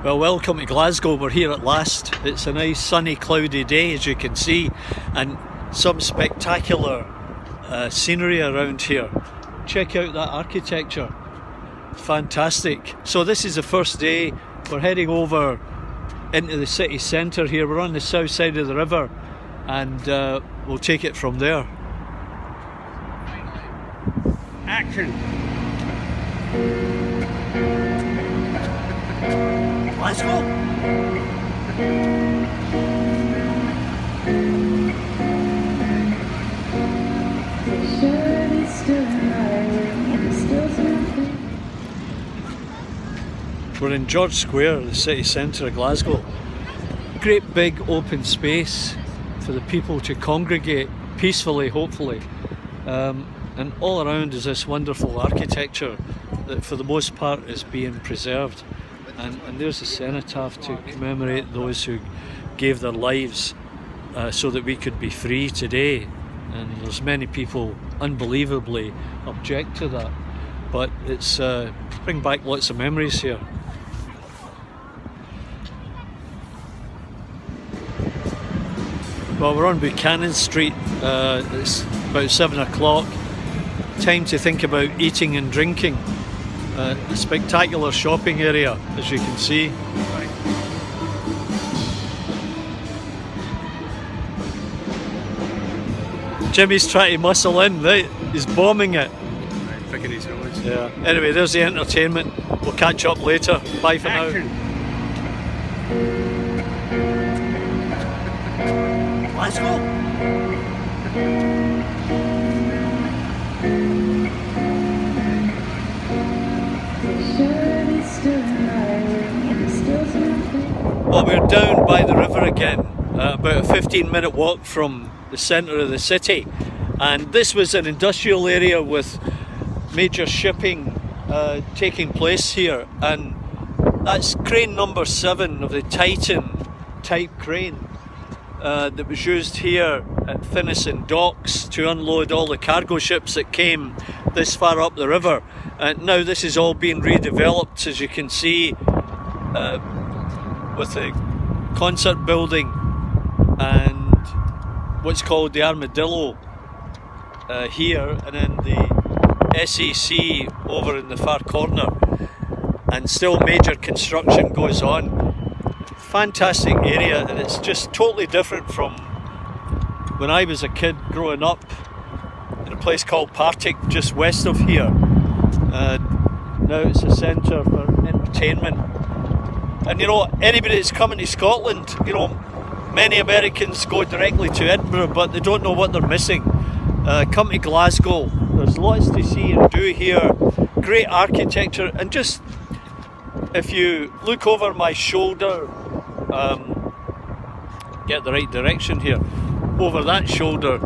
Well, welcome to Glasgow. We're here at last. It's a nice sunny cloudy day, as you can see, and some spectacular scenery around here. Check out that architecture. Fantastic. So this is the first day. We're heading over into the city centre here. We're on the south side of the river, and we'll take it from there. Action! Let's go! We're in George Square, the city centre of Glasgow. Great big open space for the people to congregate peacefully, hopefully. And all around is this wonderful architecture that for the most part is being preserved. And there's a cenotaph to commemorate those who gave their lives so that we could be free today. And there's many people unbelievably object to that. But it's bring back lots of memories here. Well, we're on Buchanan Street. It's about 7 o'clock. Time to think about eating and drinking. A spectacular shopping area, as you can see. Jimmy's trying to muscle in, right? He's bombing it. Picking his nose. Yeah. Anyway, there's the entertainment. We'll catch up later. Bye for now. Let's go! Well, we're down by the river again, about a 15-minute walk from the centre of the city, and this was an industrial area with major shipping taking place here, and that's crane number 7 of the Titan type crane that was used here at Finnieston Docks to unload all the cargo ships that came this far up the river. And now this is all being redeveloped, as you can see, with the concert building and what's called the Armadillo here, and then the SEC over in the far corner, and still major construction goes on. Fantastic area, and it's just totally different from when I was a kid growing up in a place called Partick just west of here. Now it's a centre for entertainment. And you know, anybody that's coming to Scotland, you know, many Americans go directly to Edinburgh, but they don't know what they're missing. Come to Glasgow, there's lots to see and do here. Great architecture, and just if you look over my shoulder, get the right direction here, over that shoulder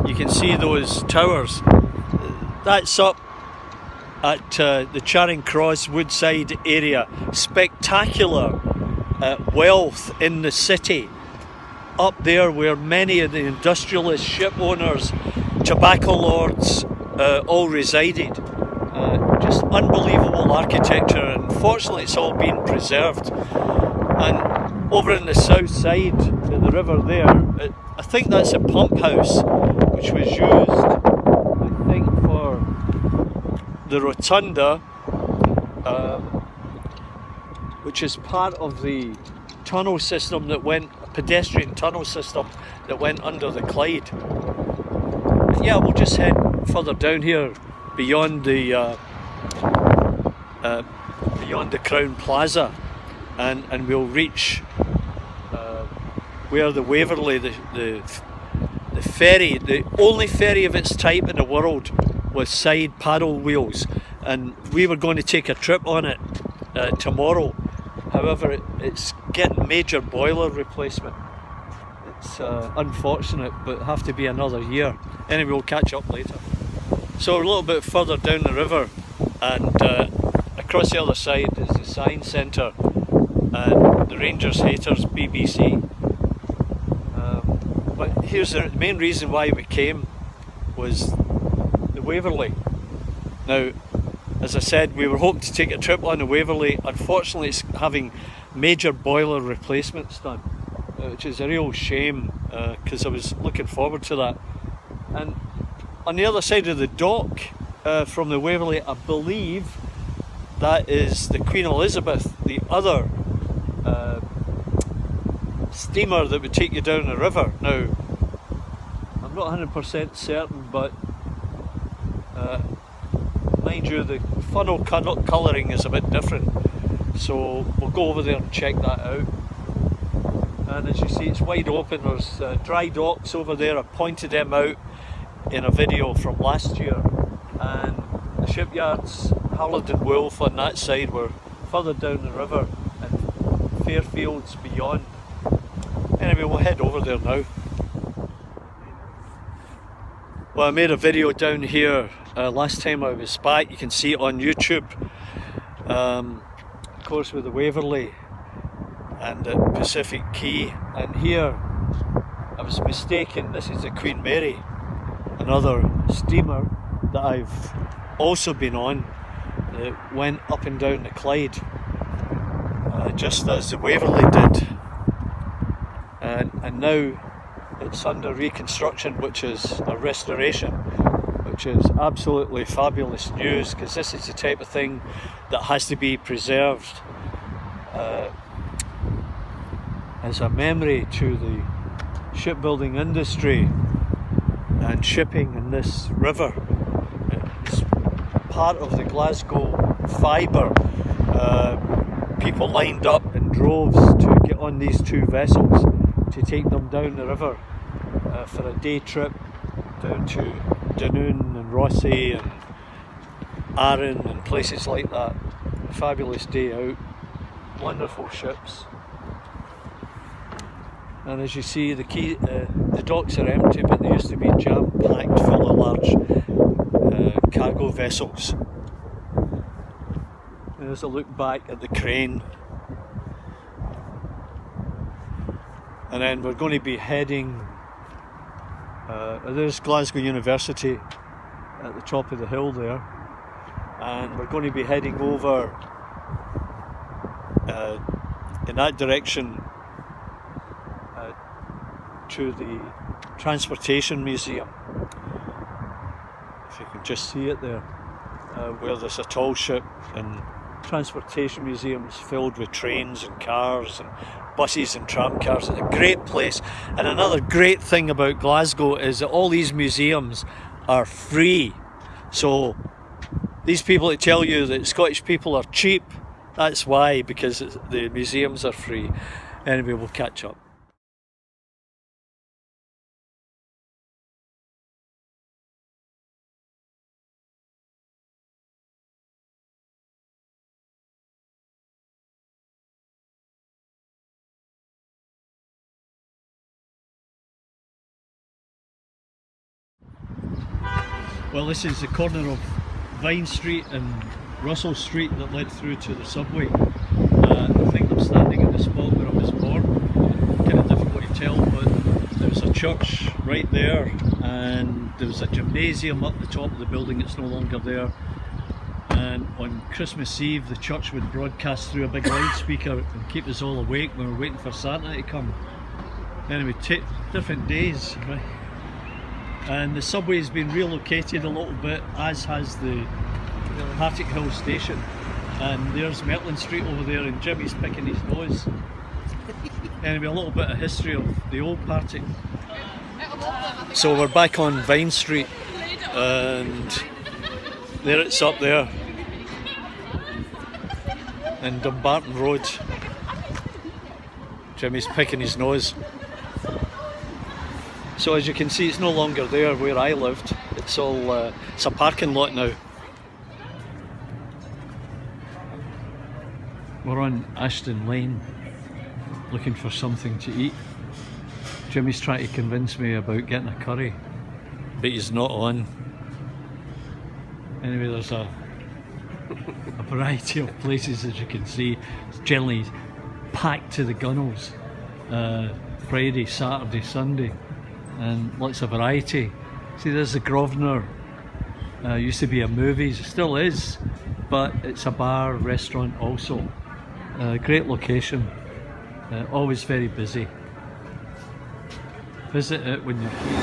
you can see those towers. That's up at the Charing Cross Woodside area. Spectacular wealth in the city up there, where many of the industrialists, ship owners, tobacco lords all resided. Just unbelievable architecture, and fortunately it's all been preserved. And over in the south side of the river there, I think that's a pump house which was used, I think, for the rotunda, which is part of the tunnel system that went, pedestrian tunnel system that went under the Clyde. And yeah, we'll just head further down here beyond the Crown Plaza, and we'll reach where the Waverley, the ferry, the only ferry of its type in the world with side paddle wheels, and we were going to take a trip on it tomorrow. However, it's getting major boiler replacement. It's unfortunate, but it'll have to be another year. Anyway, we'll catch up later. So we're a little bit further down the river, and across the other side is the Science Centre and the Rangers Haters BBC. But here's the main reason why we came, was the Waverley. Now, as I said, we were hoping to take a trip on the Waverley. Unfortunately, it's having major boiler replacements done, which is a real shame because I was looking forward to that. And on the other side of the dock from the Waverley, I believe that is the Queen Elizabeth, the other steamer that would take you down the river. Now, I'm not 100% certain, but mind you, the funnel colouring is a bit different, so we'll go over there and check that out. And as you see, it's wide open. There's dry docks over there. I pointed them out in a video from last year, and the shipyards, Harland and Wolff on that side, were further down the river, and Fairfield's beyond. Anyway, we'll head over there now. Well, I made a video down here last time I was back. You can see it on YouTube, of course, with the Waverley and the Pacific Quay. And here I was mistaken, this is the Queen Mary, another steamer that I've also been on that went up and down the Clyde, just as the Waverley did. And now it's under reconstruction, which is a restoration, which is absolutely fabulous news, because this is the type of thing that has to be preserved as a memory to the shipbuilding industry and shipping in this river. It's part of the Glasgow fibre. People lined up in droves to get on these two vessels to take them down the river for a day trip down to Dunoon and Rossie and Arran and places like that. A fabulous day out, wonderful ships. And as you see, the docks are empty, but they used to be jam-packed full of large cargo vessels. There's a look back at the crane. And then we're going to be heading, there's Glasgow University at the top of the hill there, and we're going to be heading over in that direction to the Transportation Museum, if you can just see it there, where there's a tall ship, and Transportation Museum's filled with trains and cars and buses and tram cars. It's a great place. And another great thing about Glasgow is that all these museums are free. So these people that tell you that Scottish people are cheap, that's why, because the museums are free. Anyway, we'll catch up. Well, this is the corner of Vine Street and Russell Street that led through to the subway. I think I'm standing at the spot where I was born. Kind of difficult to tell, but there was a church right there, and there was a gymnasium up the top of the building. It's no longer there. And on Christmas Eve, the church would broadcast through a big loudspeaker and keep us all awake when we were waiting for Santa to come. Anyway, different days, right? And the subway has been relocated a little bit, as has the Partick Hill station. And there's Merlin Street over there, and Jimmy's picking his nose. Anyway, a little bit of history of the old Partick. So we're back on Vine Street, and there it's up there, and Dumbarton Road. Jimmy's picking his nose. So as you can see, it's no longer there where I lived. It's all it's a parking lot now. We're on Ashton Lane looking for something to eat. Jimmy's trying to convince me about getting a curry, but he's not on. Anyway, there's a variety of places, as you can see. It's generally packed to the gunnels. Friday, Saturday, Sunday, and lots of variety. See, there's the Grosvenor Used to be a movies, still is, but it's a bar, restaurant also. Great location, always very busy. Visit it when you're here.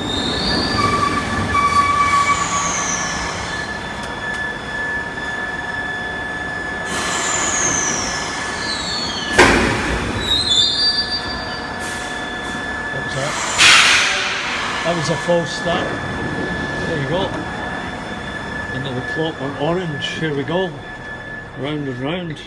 That was a false start. There you go. Into the clock on orange. Here we go. Round and round.